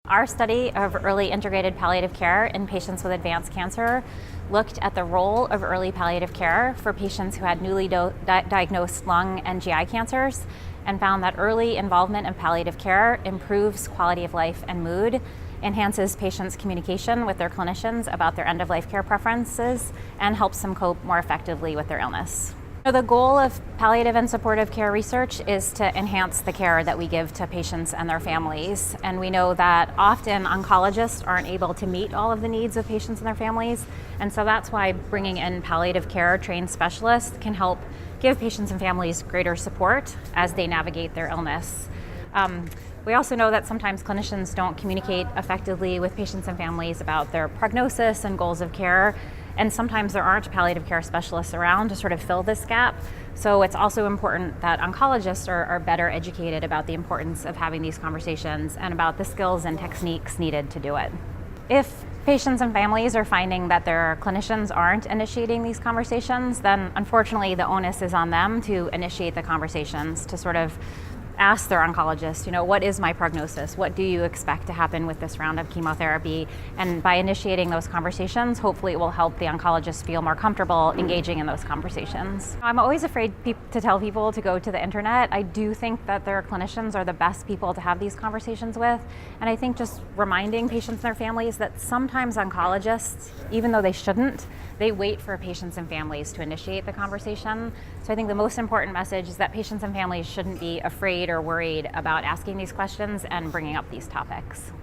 Our study of early integrated palliative care in patients with advanced cancer looked at the role of early palliative care for patients who had newly diagnosed lung and GI cancers, and found that early involvement in palliative care improves quality of life and mood, enhances patients' communication with their clinicians about their end-of-life care preferences, and helps them cope more effectively with their illness. The goal of palliative and supportive care research is to enhance the care that we give to patients and their families. And we know that often oncologists aren't able to meet all of the needs of patients and their families. And so that's why bringing in palliative care trained specialists can help give patients and families greater support as they navigate their illness. We also know that sometimes clinicians don't communicate effectively with patients and families about their prognosis and goals of care. And sometimes there aren't palliative care specialists around to sort of fill this gap. So it's also important that oncologists are better educated about the importance of having these conversations and about the skills and techniques needed to do it. If patients and families are finding that their clinicians aren't initiating these conversations, then unfortunately the onus is on them to initiate the conversations, to sort of ask their oncologist, what is my prognosis? What do you expect to happen with this round of chemotherapy? And by initiating those conversations, hopefully it will help the oncologist feel more comfortable engaging in those conversations. I'm always afraid to tell people to go to the internet. I do think that their clinicians are the best people to have these conversations with. And I think just reminding patients and their families that sometimes oncologists, even though they shouldn't, they wait for patients and families to initiate the conversation. So I think the most important message is that patients and families shouldn't be afraid or worried about asking these questions and bringing up these topics.